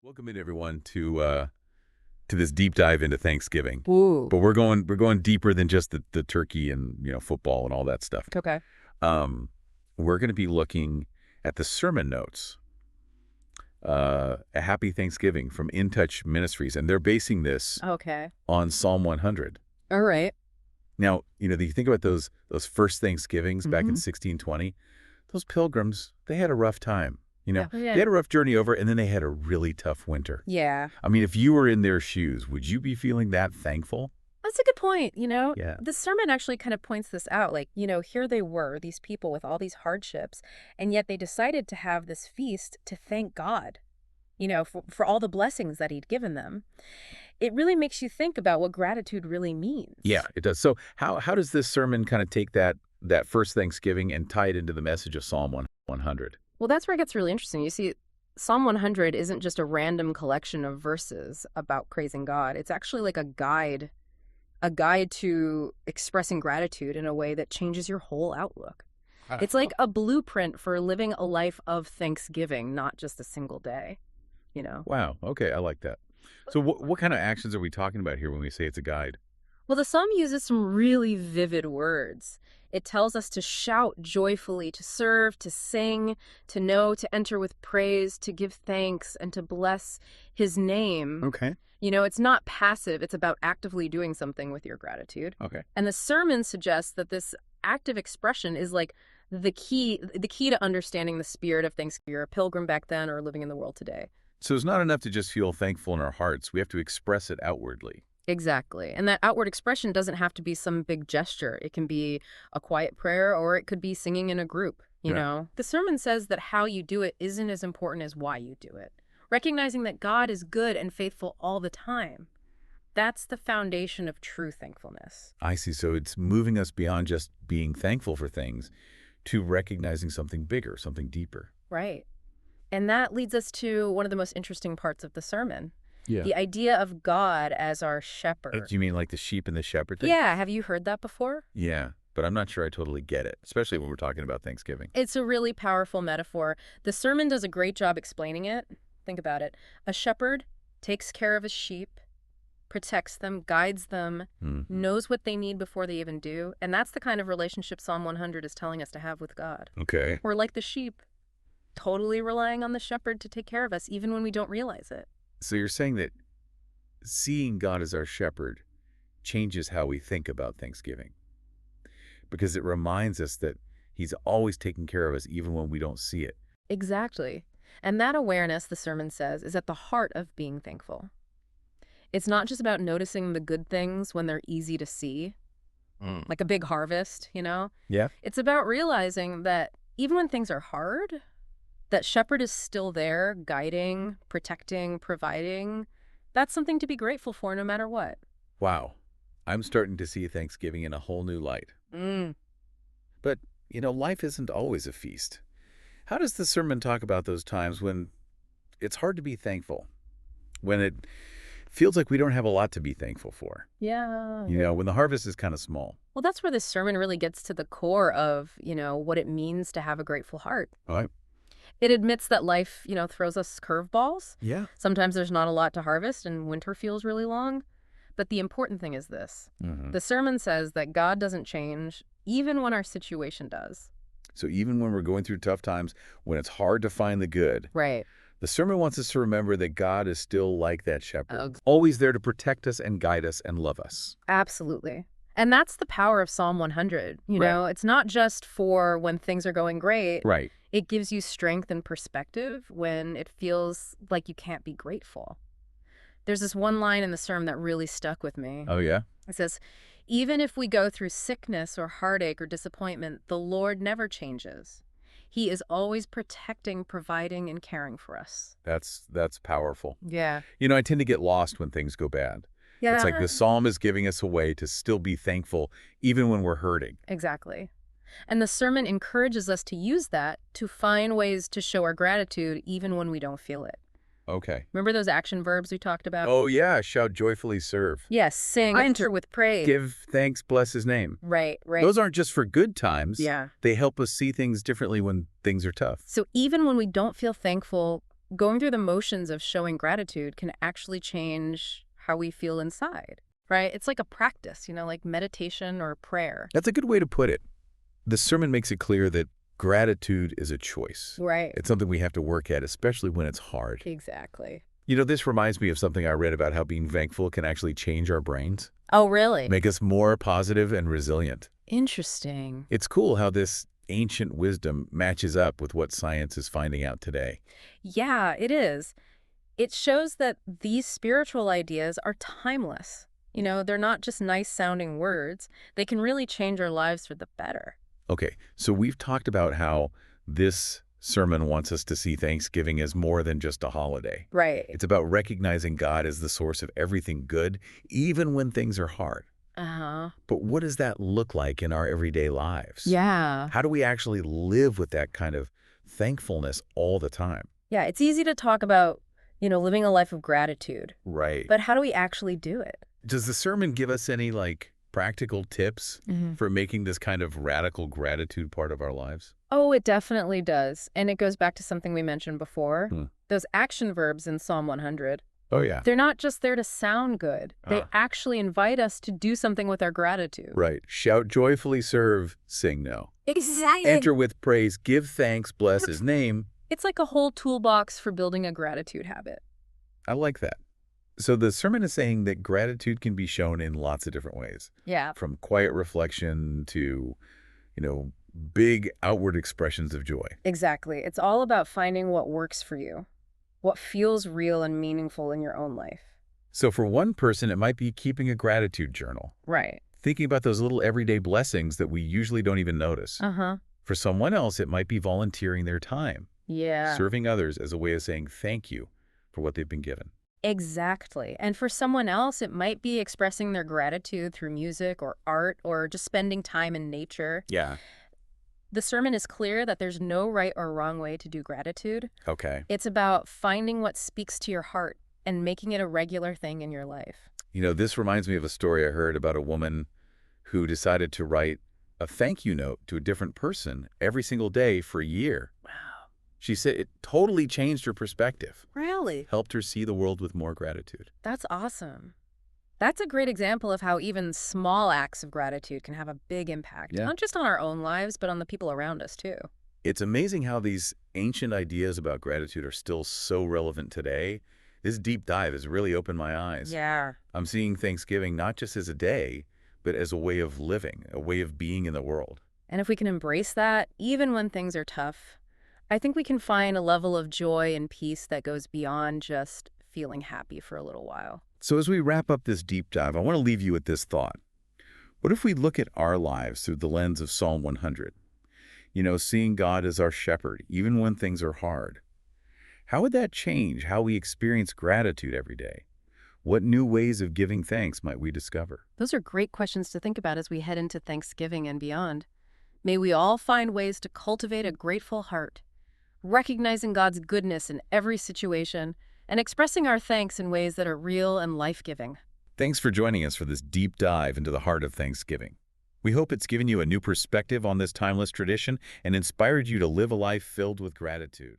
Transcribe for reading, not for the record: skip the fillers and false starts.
Welcome in everyone to this deep dive into Thanksgiving. Ooh. But we're going deeper than just the turkey and football and all that stuff. Okay. We're going to be looking at the sermon notes. A Happy Thanksgiving from In Touch Ministries, and they're basing this Okay. on Psalm 100. All right. Now, you think about those first Thanksgivings back in Mhm. 1620. Those Pilgrims, they had a rough time. Yeah. They had a rough journey over, and then they had a really tough winter. Yeah. I mean, if you were in their shoes, would you be feeling that thankful? That's a good point. Yeah. The sermon actually kind of points this out. Here they were, these people with all these hardships, and yet they decided to have this feast to thank God, for all the blessings that he'd given them. It really makes you think about what gratitude really means. Yeah, it does. So how does this sermon kind of take that first Thanksgiving and tie it into the message of Psalm 100? Well, that's where it gets really interesting. You see, Psalm 100 isn't just a random collection of verses about praising God. It's actually like a guide to expressing gratitude in a way that changes your whole outlook. It's like a blueprint for living a life of thanksgiving, not just a single day. Wow. Okay, I like that. So what kind of actions are we talking about here when we say it's a guide? Well, the psalm uses some really vivid words. It tells us to shout joyfully, to serve, to sing, to know, to enter with praise, to give thanks, and to bless his name. Okay. It's not passive. It's about actively doing something with your gratitude. Okay. And the sermon suggests that this active expression is like the key to understanding the spirit of Thanksgiving. You're a pilgrim back then or living in the world today. So it's not enough to just feel thankful in our hearts. We have to express it outwardly. Exactly. And that outward expression doesn't have to be some big gesture. It can be a quiet prayer, or it could be singing in a group, you Yeah. know? The sermon says that how you do it isn't as important as why you do it. Recognizing that God is good and faithful all the time. That's the foundation of true thankfulness. I see. So it's moving us beyond just being thankful for things to recognizing something bigger, something deeper. Right. And that leads us to one of the most interesting parts of the sermon. Yeah. The idea of God as our shepherd. Do you mean like the sheep and the shepherd thing? Yeah, have you heard that before? Yeah, but I'm not sure I totally get it, especially when we're talking about Thanksgiving. It's a really powerful metaphor. The sermon does a great job explaining it. Think about it. A shepherd takes care of his sheep, protects them, guides them, knows what they need before they even do. And that's the kind of relationship Psalm 100 is telling us to have with God. Okay. We're like the sheep, totally relying on the shepherd to take care of us, even when we don't realize it. So you're saying that seeing God as our shepherd changes how we think about Thanksgiving, because it reminds us that he's always taking care of us even when we don't see it. Exactly. And that awareness, the sermon says, is at the heart of being thankful. It's not just about noticing the good things when they're easy to see, like a big harvest, Yeah. It's about realizing that even when things are hard, that shepherd is still there, guiding, protecting, providing. That's something to be grateful for no matter what. Wow. I'm starting to see Thanksgiving in a whole new light. But, life isn't always a feast. How does the sermon talk about those times when it's hard to be thankful? When it feels like we don't have a lot to be thankful for? Yeah. When the harvest is kind of small. Well, that's where this sermon really gets to the core of, what it means to have a grateful heart. All right. It admits that life, throws us curveballs. Yeah. Sometimes there's not a lot to harvest and winter feels really long. But the important thing is this. The sermon says that God doesn't change even when our situation does. So even when we're going through tough times, when it's hard to find the good, Right. the sermon wants us to remember that God is still like that shepherd, Oh. always there to protect us and guide us and love us. Absolutely. And that's the power of Psalm 100. Right. It's not just for when things are going great. Right. It gives you strength and perspective when it feels like you can't be grateful. There's this one line in the sermon that really stuck with me. Oh, yeah? It says, even if we go through sickness or heartache or disappointment, the Lord never changes. He is always protecting, providing, and caring for us. That's powerful. Yeah. I tend to get lost when things go bad. Yeah. It's like the psalm is giving us a way to still be thankful even when we're hurting. Exactly. And the sermon encourages us to use that to find ways to show our gratitude even when we don't feel it. Okay. Remember those action verbs we talked about? Oh, yeah. Shout, joyfully, serve. Yes, sing, enter with praise. Give thanks, bless his name. Right. Those aren't just for good times. Yeah. They help us see things differently when things are tough. So even when we don't feel thankful, going through the motions of showing gratitude can actually change how we feel inside, right? It's like a practice, like meditation or prayer. That's a good way to put it. The sermon makes it clear that gratitude is a choice. Right. It's something we have to work at, especially when it's hard. Exactly. This reminds me of something I read about how being thankful can actually change our brains, Oh, really? make us more positive and resilient. Interesting. It's cool how this ancient wisdom matches up with what science is finding out today. Yeah, it is. It shows that these spiritual ideas are timeless. They're not just nice sounding words. They can really change our lives for the better. Okay, so we've talked about how this sermon wants us to see Thanksgiving as more than just a holiday. Right. It's about recognizing God as the source of everything good, even when things are hard. Uh-huh. But what does that look like in our everyday lives? Yeah. How do we actually live with that kind of thankfulness all the time? Yeah, it's easy to talk about, living a life of gratitude. Right. But how do we actually do it? Does the sermon give us any, practical tips Mm-hmm. for making this kind of radical gratitude part of our lives? Oh, it definitely does. And it goes back to something we mentioned before. Hmm. Those action verbs in Psalm 100. Oh, yeah. They're not just there to sound good. They Ah. actually invite us to do something with our gratitude. Right. Shout joyfully, serve, sing no. Exactly. Enter with praise, give thanks, bless his name. It's like a whole toolbox for building a gratitude habit. I like that. So the sermon is saying that gratitude can be shown in lots of different ways, Yeah. from quiet reflection to, big outward expressions of joy. Exactly. It's all about finding what works for you, what feels real and meaningful in your own life. So for one person, it might be keeping a gratitude journal, Right. thinking about those little everyday blessings that we usually don't even notice. Uh-huh. For someone else, it might be volunteering their time, Yeah. serving others as a way of saying thank you for what they've been given. Exactly. And for someone else, it might be expressing their gratitude through music or art or just spending time in nature. Yeah. The sermon is clear that there's no right or wrong way to do gratitude. Okay. It's about finding what speaks to your heart and making it a regular thing in your life. This reminds me of a story I heard about a woman who decided to write a thank you note to a different person every single day for a year. Wow. She said it totally changed her perspective, Really? helped her see the world with more gratitude. That's awesome. That's a great example of how even small acts of gratitude can have a big impact, Yeah. not just on our own lives, but on the people around us too. It's amazing how these ancient ideas about gratitude are still so relevant today. This deep dive has really opened my eyes. Yeah. I'm seeing Thanksgiving not just as a day, but as a way of living, a way of being in the world. And if we can embrace that, even when things are tough, I think we can find a level of joy and peace that goes beyond just feeling happy for a little while. So as we wrap up this deep dive, I want to leave you with this thought. What if we look at our lives through the lens of Psalm 100? Seeing God as our shepherd, even when things are hard. How would that change how we experience gratitude every day? What new ways of giving thanks might we discover? Those are great questions to think about as we head into Thanksgiving and beyond. May we all find ways to cultivate a grateful heart, recognizing God's goodness in every situation, and expressing our thanks in ways that are real and life-giving. Thanks for joining us for this deep dive into the heart of Thanksgiving. We hope it's given you a new perspective on this timeless tradition and inspired you to live a life filled with gratitude.